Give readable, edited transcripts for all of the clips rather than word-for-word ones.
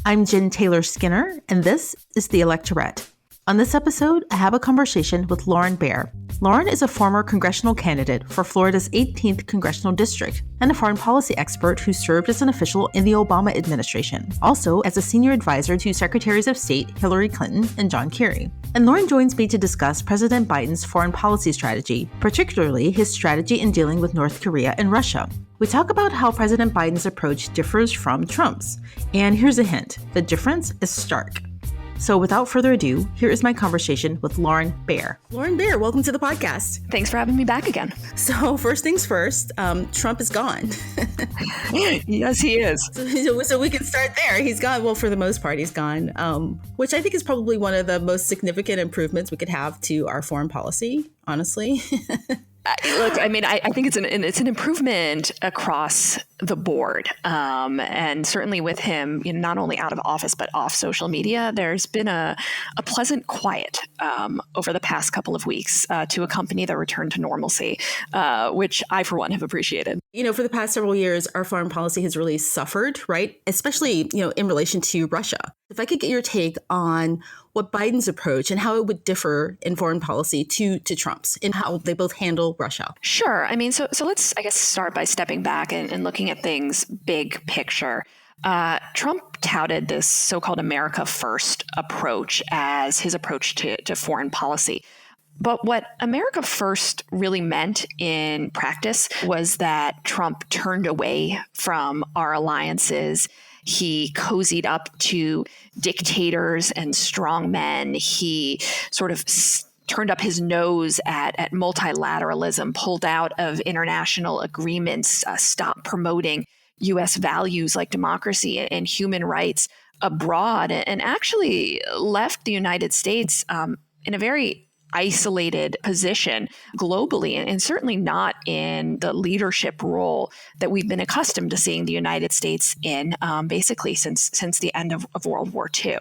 I'm Jen Taylor Skinner, and this is the Electorette. On this episode, I have a conversation with Lauren Baer. Lauren is a former congressional candidate for Florida's 18th congressional district and a foreign policy expert who served as an official in the Obama administration, also as a senior advisor to Secretaries of State Hillary Clinton and John Kerry. And Lauren joins me to discuss President Biden's foreign policy strategy, particularly his strategy in dealing with North Korea and Russia. We talk about how President Biden's approach differs from Trump's. And here's a hint, the difference is stark. So without further ado, here is my conversation with Lauren Baer. Lauren Baer, welcome to the podcast. Thanks for having me back again. So first things first, Trump is gone. Yes, he is. So we can start there. He's gone. Well, for the most part, he's gone, which I think is probably one of the most significant improvements we could have to our foreign policy, honestly. Look, I mean, I think it's an improvement across the board. And certainly with him, not only out of office, but off social media, there's been a pleasant quiet over the past couple of weeks to accompany the return to normalcy, which I, for one, have appreciated. For the past several years, our foreign policy has really suffered, right? Especially, in relation to Russia. If I could get your take on what Biden's approach and how it would differ in foreign policy to Trump's and how they both handle Russia. Sure. I mean, so let's, I guess, start by stepping back and looking at things big picture. Trump touted this so-called America First approach as his approach to foreign policy. But what America First really meant in practice was that Trump turned away from our alliances. He cozied up to dictators and strongmen. He sort of turned up his nose at multilateralism, pulled out of international agreements, stopped promoting U.S. values like democracy and human rights abroad, and actually left the United States in a very isolated position globally, and certainly not in the leadership role that we've been accustomed to seeing the United States in basically since the end of World War II.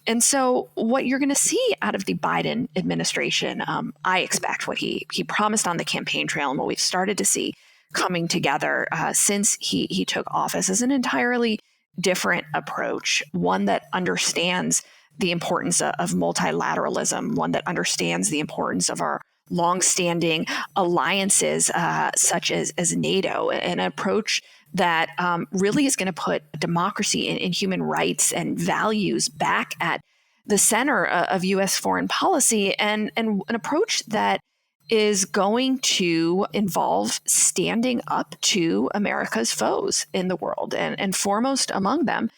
And so what you're going to see out of the Biden administration, I expect what he promised on the campaign trail and what we've started to see coming together since he took office is an entirely different approach, one that understands the importance of multilateralism, one that understands the importance of our longstanding alliances such as NATO, an approach that really is going to put democracy and human rights and values back at the center of U.S. foreign policy, and an approach that is going to involve standing up to America's foes in the world. And foremost among them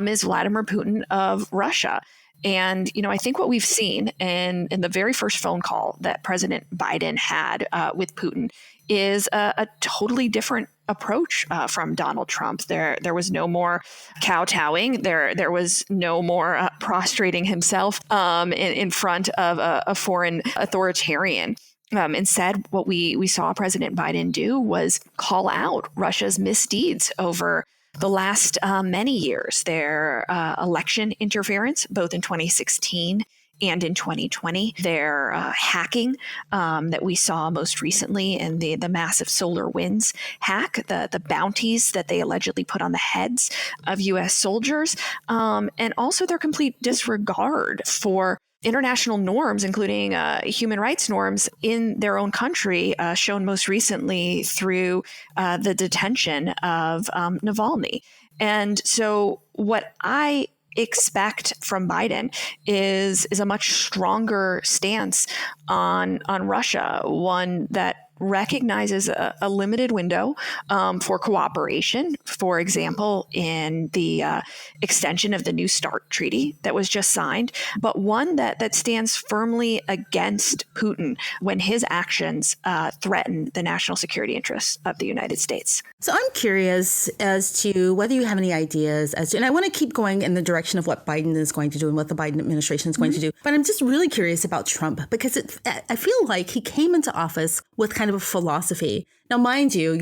is Vladimir Putin of Russia. And, I think what we've seen in the very first phone call that President Biden had with Putin is a totally different approach from Donald Trump. There was no more kowtowing. There was no more prostrating himself in front of a foreign authoritarian. Instead, what we saw President Biden do was call out Russia's misdeeds over the last many years, their election interference, both in 2016 and in 2020, their hacking that we saw most recently in the massive SolarWinds hack, the bounties that they allegedly put on the heads of U.S. soldiers, and also their complete disregard for international norms, including human rights norms in their own country, shown most recently through the detention of Navalny. And so what I expect from Biden is a much stronger stance on Russia, one that recognizes a limited window for cooperation, for example, in the extension of the New START treaty that was just signed, but one that stands firmly against Putin when his actions threaten the national security interests of the United States. So I'm curious as to whether you have any ideas and I want to keep going in the direction of what Biden is going to do and what the Biden administration is going to do, but I'm just really curious about Trump because I feel like he came into office with kind of a philosophy. Now, mind you,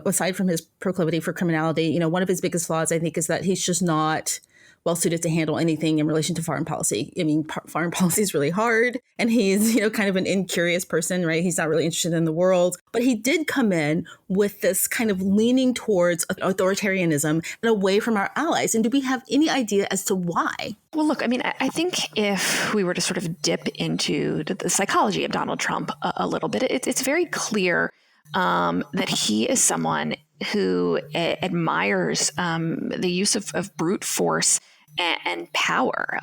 aside from his proclivity for criminality, one of his biggest flaws, I think, is that he's just not well suited to handle anything in relation to foreign policy. I mean, foreign policy is really hard, and he's, kind of an incurious person, right? He's not really interested in the world, but he did come in with this kind of leaning towards authoritarianism and away from our allies. And do we have any idea as to why? Well, look, I mean, I think if we were to sort of dip into the psychology of Donald Trump a little bit, it's very clear that he is someone who admires the use of brute force and power.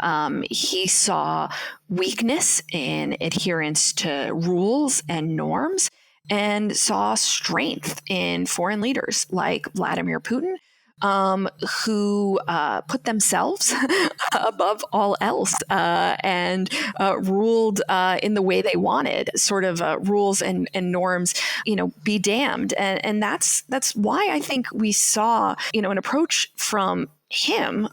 He saw weakness in adherence to rules and norms and saw strength in foreign leaders like Vladimir Putin, who put themselves above all else and ruled in the way they wanted, sort of rules and norms, be damned. And that's why I think we saw, an approach from him,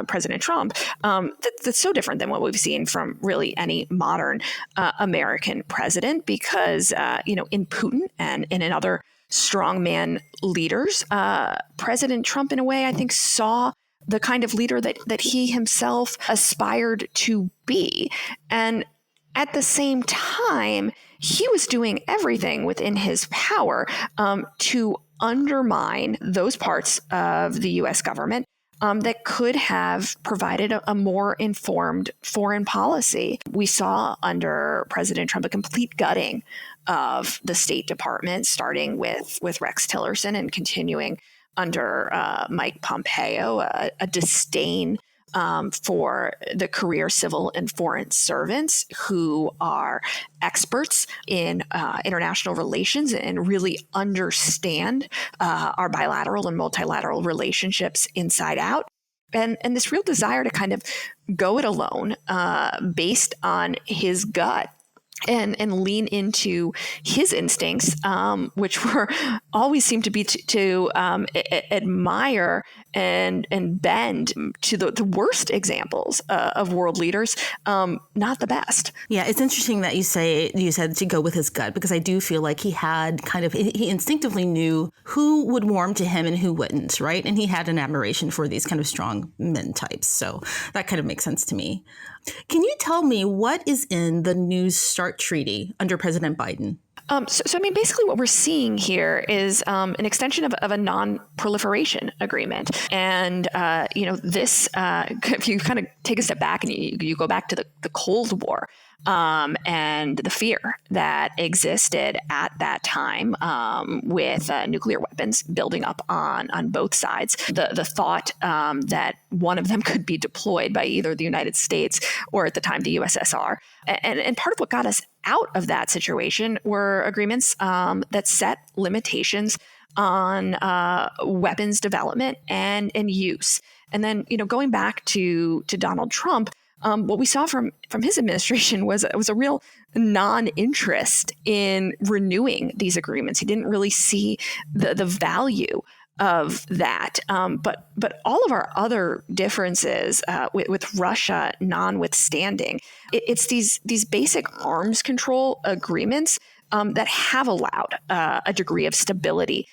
President Trump, that's so different than what we've seen from really any modern American president, because, in Putin and in other strongman leaders, President Trump, in a way, I think, saw the kind of leader that he himself aspired to be. And at the same time, he was doing everything within his power to undermine those parts of the U.S. government that could have provided a more informed foreign policy. We saw under President Trump a complete gutting of the State Department, starting with Rex Tillerson and continuing under Mike Pompeo, a disdain for the career civil and foreign servants who are experts in international relations and really understand our bilateral and multilateral relationships inside out. And this real desire to kind of go it alone based on his gut and lean into his instincts, which were always seem to be to admire and bend to the worst examples of world leaders, not the best. Yeah, it's interesting that you said to go with his gut, because I do feel like he had he instinctively knew who would warm to him and who wouldn't, right? And he had an admiration for these kind of strong men types. So that kind of makes sense to me. Can you tell me what is in the New START treaty under President Biden? So, I mean, basically what we're seeing here is an extension of a non-proliferation agreement. And, this, if you kind of take a step back and you go back to the Cold War, and the fear that existed at that time with nuclear weapons building up on both sides, the thought that one of them could be deployed by either the United States or at the time the USSR. And part of what got us out of that situation were agreements that set limitations on weapons development and use. And then, going back to Donald Trump, what we saw from his administration was a real non-interest in renewing these agreements. He didn't really see the value of that. But all of our other differences with Russia notwithstanding, it's these basic arms control agreements that have allowed a degree of stability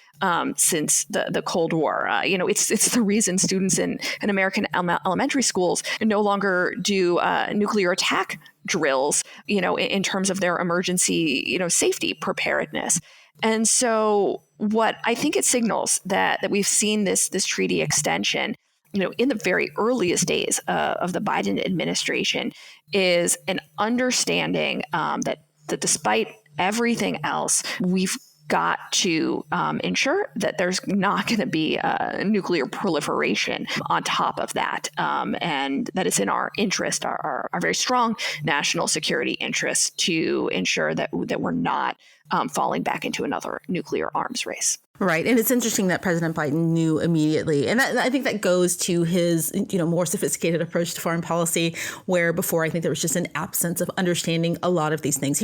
since the Cold War. It's the reason students in American elementary schools no longer do nuclear attack drills, in terms of their emergency, safety preparedness. And so what I think it signals that we've seen this treaty extension, in the very earliest days of the Biden administration, is an understanding that despite everything else, we've got to ensure that there's not going to be nuclear proliferation on top of that, and that it's in our interest, our very strong national security interest, to ensure that we're not falling back into another nuclear arms race. Right. And it's interesting that President Biden knew immediately. And I think that goes to his, more sophisticated approach to foreign policy, where before I think there was just an absence of understanding a lot of these things.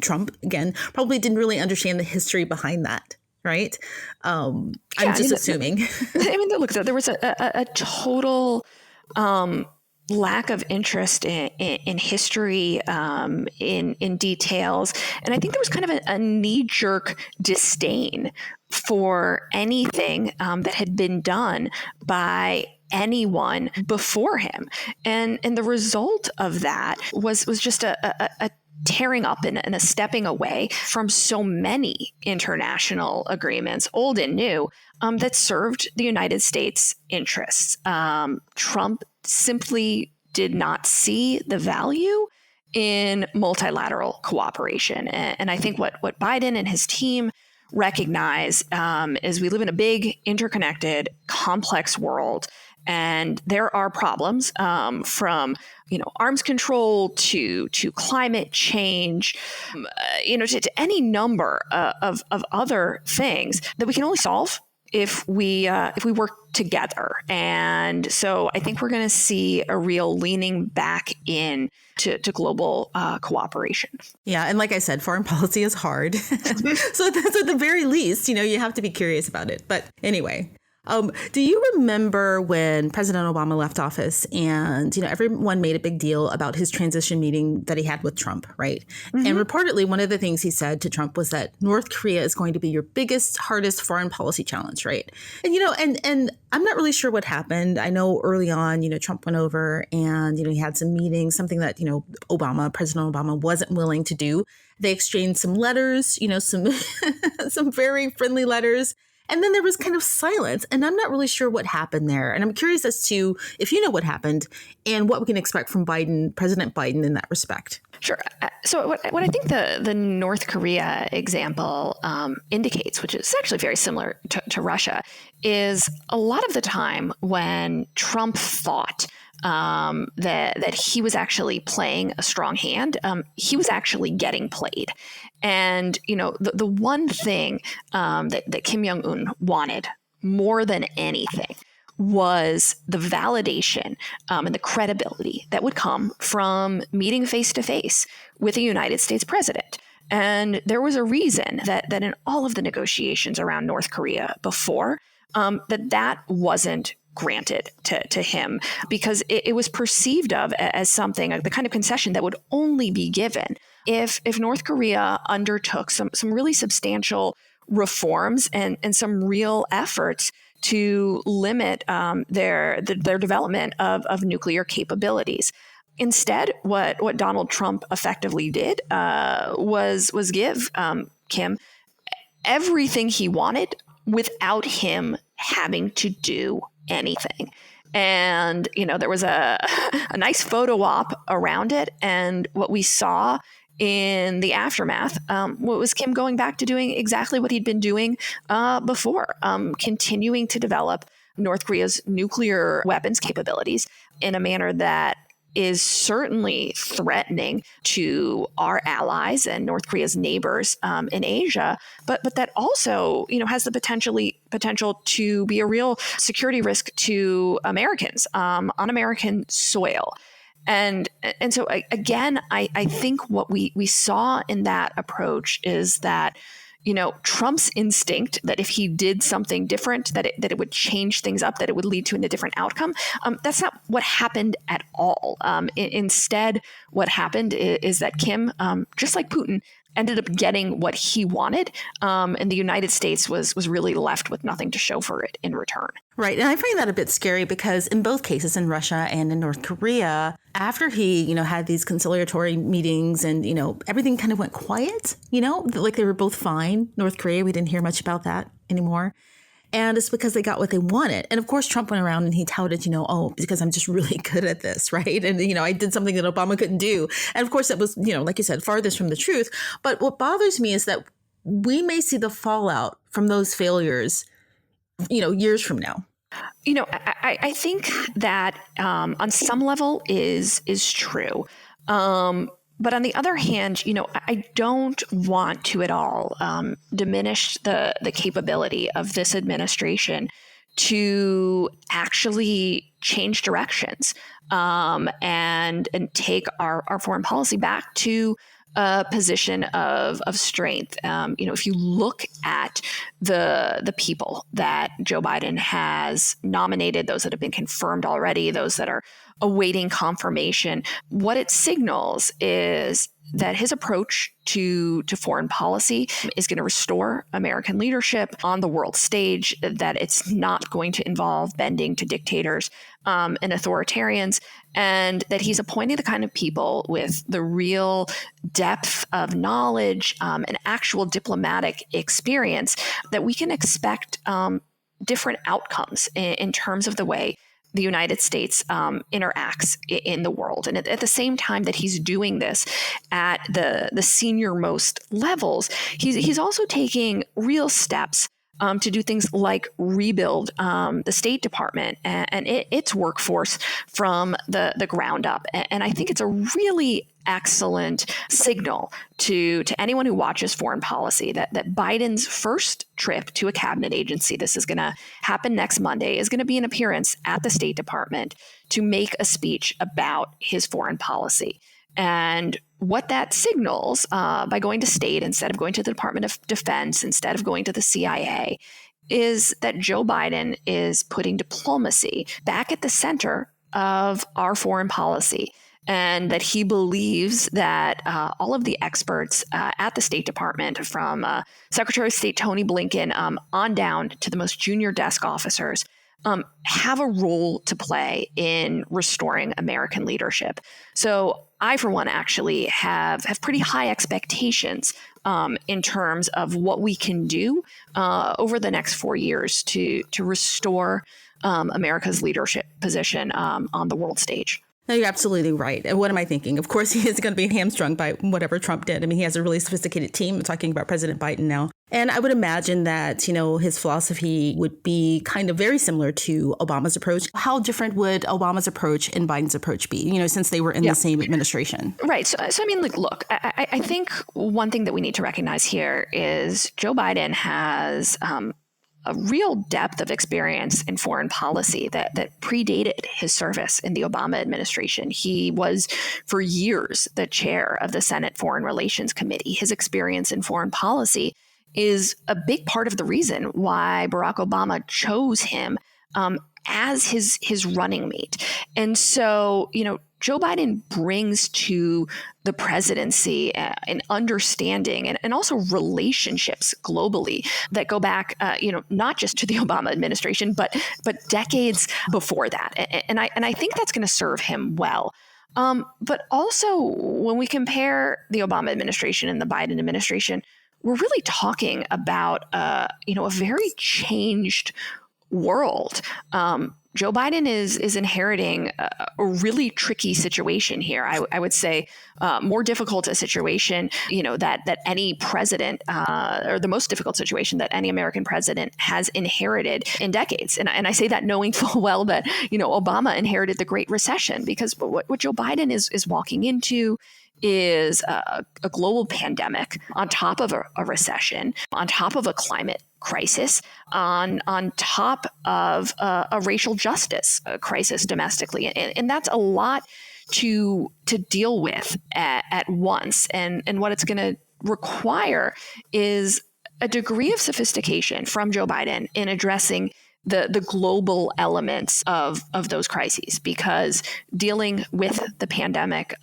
Trump, again, probably didn't really understand the history behind that. Right. I'm just assuming. Look, there was a total lack of interest in history, in details. And I think there was kind of a knee-jerk disdain for anything that had been done by anyone before him. And the result of that was just a tearing up and a stepping away from so many international agreements, old and new, that served the United States' interests. Trump simply did not see the value in multilateral cooperation. And I think what Biden and his team recognize is we live in a big, interconnected, complex world. And there are problems from arms control to climate change, to any number of other things that we can only solve if we work together. And so I think we're going to see a real leaning back in to global cooperation. Yeah. And like I said, foreign policy is hard. So that's at the very least, you have to be curious about it. But anyway. Do you remember when President Obama left office and, everyone made a big deal about his transition meeting that he had with Trump, right? Mm-hmm. And reportedly, one of the things he said to Trump was that North Korea is going to be your biggest, hardest foreign policy challenge, right? And, and I'm not really sure what happened. I know early on, Trump went over and, he had some meetings, something that, President Obama wasn't willing to do. They exchanged some letters, some some very friendly letters. And then there was kind of silence, and I'm not really sure what happened there. And I'm curious as to if you know what happened and what we can expect from President Biden in that respect. Sure. So what I think the North Korea example indicates, which is actually very similar to Russia, is a lot of the time when Trump thought that he was actually playing a strong hand, he was actually getting played. And, the one thing that Kim Jong-un wanted more than anything was the validation and the credibility that would come from meeting face to face with a United States president. And there was a reason that in all of the negotiations around North Korea before, that wasn't granted to him, because it was perceived of as something, the kind of concession that would only be given if North Korea undertook some really substantial reforms and some real efforts to limit their development of nuclear capabilities. Instead, what Donald Trump effectively did was give Kim everything he wanted without him having to do anything. And, there was a nice photo op around it. And what we saw in the aftermath was Kim going back to doing exactly what he'd been doing before, continuing to develop North Korea's nuclear weapons capabilities in a manner that is certainly threatening to our allies and North Korea's neighbors in Asia, but that also, has the potential to be a real security risk to Americans on American soil. And so again, I think what we saw in that approach is that, Trump's instinct that if he did something different, that it would change things up, that it would lead to a different outcome. That's not what happened at all. Instead, what happened is that Kim, just like Putin, ended up getting what he wanted, and the United States was really left with nothing to show for it in return. Right. And I find that a bit scary because in both cases, in Russia and in North Korea, after he, had these conciliatory meetings and, everything kind of went quiet, like they were both fine. North Korea, we didn't hear much about that anymore. And it's because they got what they wanted. And of course, Trump went around and he touted, because I'm just really good at this, right? And, I did something that Obama couldn't do. And of course, that was, like you said, farthest from the truth. But what bothers me is that we may see the fallout from those failures, years from now. I think that on some level is true. But on the other hand, I don't want to at all diminish the capability of this administration to actually change directions and take our foreign policy back to a position of strength. If you look at the people that Joe Biden has nominated, those that have been confirmed already, those that are awaiting confirmation, what it signals is that his approach to foreign policy is going to restore American leadership on the world stage, that it's not going to involve bending to dictators and authoritarians, and that he's appointing the kind of people with the real depth of knowledge and actual diplomatic experience that we can expect different outcomes in terms of the way the United States interacts in the world. And at the same time that he's doing this at the senior most levels, he's also taking real steps to do things like rebuild the State Department and its workforce from the ground up. And I think it's a really excellent signal to anyone who watches foreign policy that Biden's first trip to a cabinet agency, this is going to happen next Monday, is going to be an appearance at the State Department to make a speech about his foreign policy. And what that signals by going to state instead of going to the Department of Defense, instead of going to the CIA, is that Joe Biden is putting diplomacy back at the center of our foreign policy, and that he believes that all of the experts at the State Department, from Secretary of State Tony Blinken on down to the most junior desk officers, have a role to play in restoring American leadership. So I, for one, actually have pretty high expectations in terms of what we can do over the next 4 years to restore America's leadership position on the world stage. No, you're absolutely right. And what am I thinking? Of course, he is going to be hamstrung by whatever Trump did. I mean, he has a really sophisticated team. I'm talking about President Biden now. And I would imagine that, his philosophy would be kind of very similar to Obama's approach. How different would Obama's approach and Biden's approach be, since they were in the same administration? Right. So I mean, look, I think one thing that we need to recognize here is Joe Biden has a real depth of experience in foreign policy that predated his service in the Obama administration. He was, for years, the chair of the Senate Foreign Relations Committee. His experience in foreign policy is a big part of the reason why Barack Obama chose him as his running mate. And so, Joe Biden brings to the presidency an understanding and also relationships globally that go back, not just to the Obama administration, but decades before that. And I think that's going to serve him well. But also, when we compare the Obama administration and the Biden administration, we're really talking about, a very changed world. Joe Biden is inheriting a really tricky situation here. I would say more difficult a situation, that any president, or the most difficult situation that any American president has inherited in decades. And I say that knowing full well that, Obama inherited the Great Recession, because what Joe Biden is walking into is a global pandemic on top of a recession, on top of a climate crisis, on top of a racial justice crisis domestically. And that's a lot to deal with at once. And what it's going to require is a degree of sophistication from Joe Biden in addressing the global elements of those crises, because dealing with the pandemic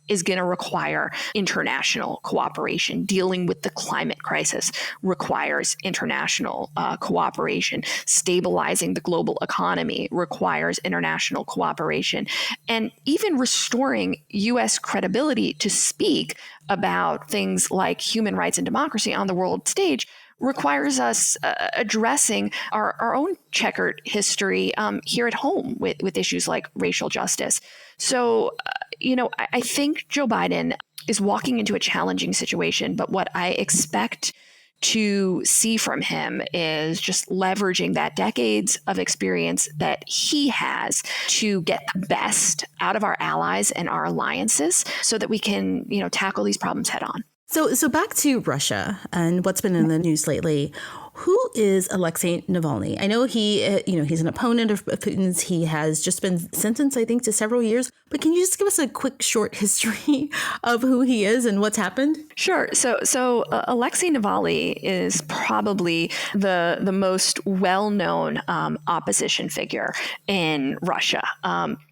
is going to require international cooperation. Dealing with the climate crisis requires international cooperation. Stabilizing the global economy requires international cooperation. And even restoring U.S. credibility to speak about things like human rights and democracy on the world stage requires us addressing our own checkered history here at home with issues like racial justice. So, I think Joe Biden is walking into a challenging situation, but what I expect to see from him is just leveraging that decades of experience that he has to get the best out of our allies and our alliances so that we can, tackle these problems head on. So back to Russia and what's been in the news lately. Who is Alexei Navalny? I know he's an opponent of Putin's. He has just been sentenced, I think, to several years. But can you just give us a quick, short history of who he is and what's happened? Sure. So Alexei Navalny is probably the most well-known opposition figure in Russia.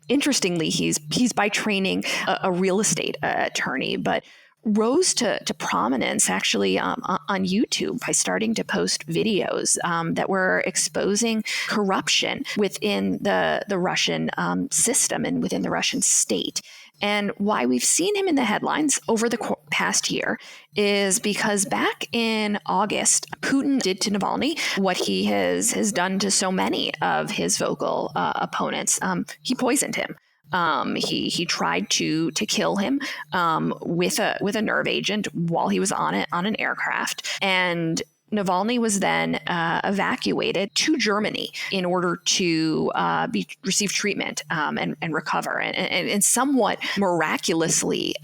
Interestingly, he's by training a real estate attorney, but rose to prominence actually on YouTube by starting to post videos that were exposing corruption within the Russian system and within the Russian state. And why we've seen him in the headlines over the past year is because back in August, Putin did to Navalny what he has done to so many of his vocal opponents. He poisoned him. He tried to kill him with a nerve agent while he was on an aircraft, and Navalny was then evacuated to Germany in order to receive treatment and recover. And somewhat miraculously,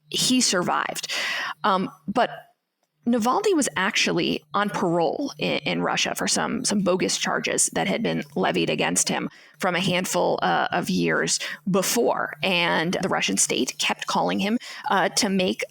he survived. But Navalny was actually on parole in Russia for some bogus charges that had been levied against him from a handful of years before. And the Russian state kept calling him to make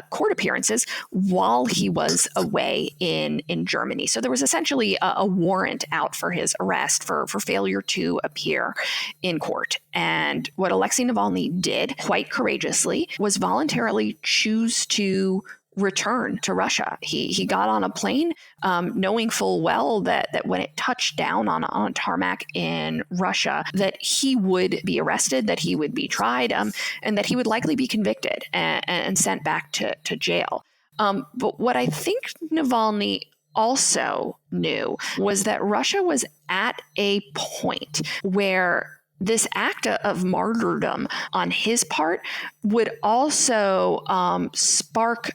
court appearances while he was away in Germany. So there was essentially a warrant out for his arrest for failure to appear in court. And what Alexei Navalny did quite courageously was voluntarily choose to return to Russia. He got on a plane knowing full well that when it touched down on a tarmac in Russia, that he would be arrested, that he would be tried, and that he would likely be convicted and sent back to jail. But what I think Navalny also knew was that Russia was at a point where this act of martyrdom on his part would also spark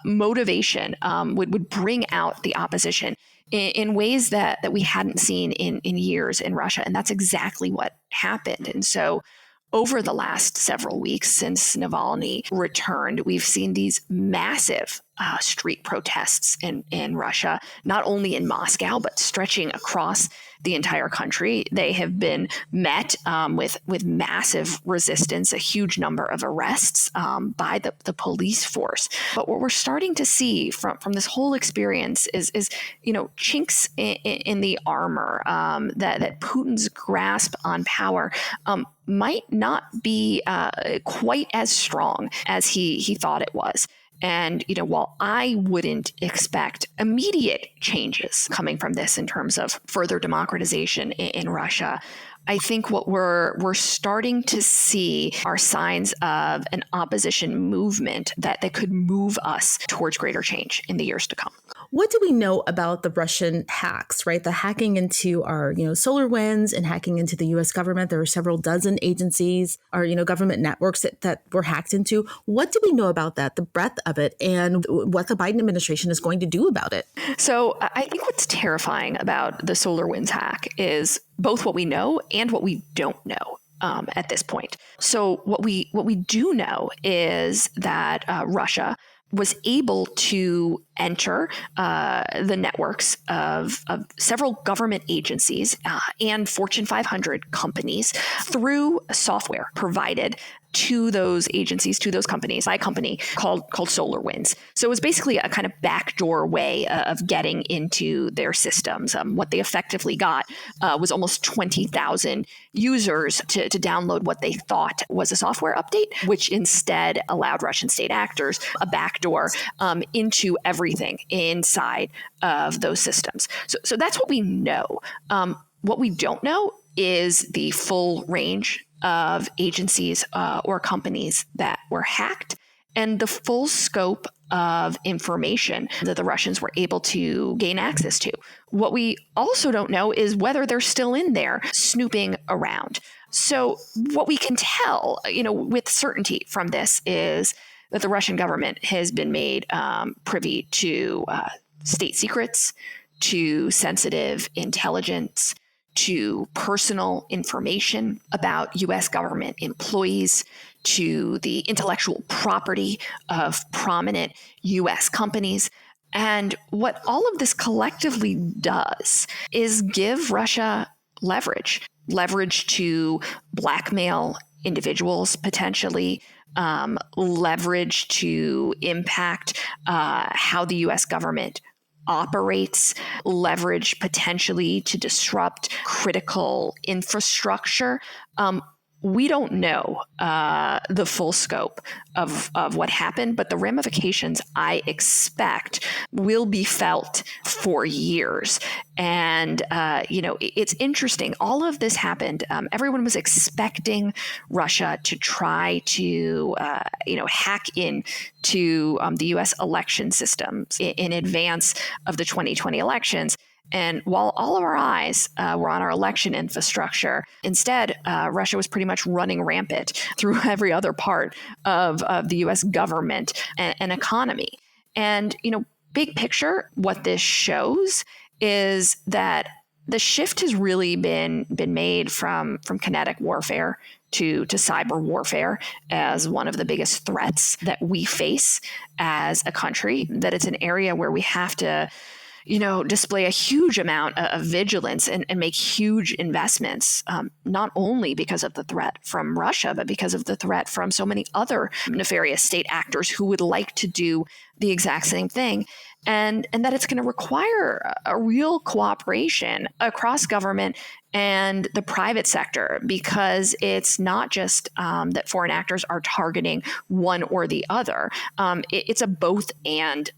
motivation, would bring out the opposition in ways that we hadn't seen in years in Russia. And that's exactly what happened. And so over the last several weeks since Navalny returned, we've seen these massive street protests in Russia, not only in Moscow, but stretching across the entire country. They have been met with massive resistance, a huge number of arrests by the police force. But what we're starting to see from this whole experience is chinks in the armor that Putin's grasp on power might not be quite as strong as he thought it was. And, while I wouldn't expect immediate changes coming from this in terms of further democratization in Russia, I think what we're starting to see are signs of an opposition movement that could move us towards greater change in the years to come. What do we know about the Russian hacks, right? The hacking into our, solar winds and hacking into the U.S. government. There were several dozen agencies or, government networks that were hacked into. What do we know about that, the breadth of it, and what the Biden administration is going to do about it? So I think what's terrifying about the SolarWinds hack is both what we know and what we don't know. At this point. So what we do know is that Russia was able to enter the networks of several government agencies and Fortune 500 companies through software provided to those agencies, to those companies, by a company called SolarWinds. So it was basically a kind of backdoor way of getting into their systems. What they effectively got was almost 20,000 users to download what they thought was a software update, which instead allowed Russian state actors a backdoor into everything inside of those systems. So that's what we know. What we don't know is the full range of agencies or companies that were hacked and the full scope of information that the Russians were able to gain access to. What we also don't know is whether they're still in there snooping around. So what we can tell, with certainty from this is that the Russian government has been made privy to state secrets, to sensitive intelligence, to personal information about U.S. government employees, to the intellectual property of prominent U.S. companies. And what all of this collectively does is give Russia leverage to blackmail individuals potentially, leverage to impact how the U.S. government operates, leverage potentially to disrupt critical infrastructure. We don't know the full scope of what happened, but the ramifications, I expect, will be felt for years. And, it's interesting. All of this happened. Everyone was expecting Russia to try to, hack in to the U.S. election systems in advance of the 2020 elections. And while all of our eyes were on our election infrastructure, instead, Russia was pretty much running rampant through every other part of the U.S. government and economy. And, big picture, what this shows is that the shift has really been made from kinetic warfare to cyber warfare as one of the biggest threats that we face as a country, that it's an area where we have to display a huge amount of vigilance and make huge investments, not only because of the threat from Russia, but because of the threat from so many other nefarious state actors who would like to do the exact same thing. And that it's going to require a real cooperation across government and the private sector, because it's not just that foreign actors are targeting one or the other. It's a both and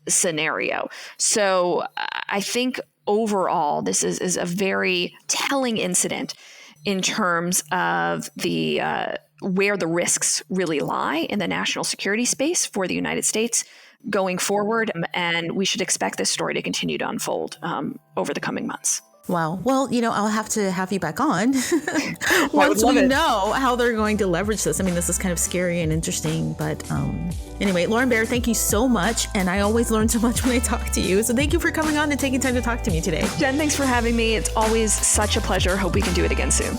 scenario. So I think overall, this is a very telling incident in terms of the where the risks really lie in the national security space for the United States going forward. And we should expect this story to continue to unfold over the coming months. Wow. Well, I'll have to have you back on once we know how they're going to leverage this. I mean, this is kind of scary and interesting. But anyway, Lauren Baer, thank you so much. And I always learn so much when I talk to you. So thank you for coming on and taking time to talk to me today. Jen, thanks for having me. It's always such a pleasure. Hope we can do it again soon.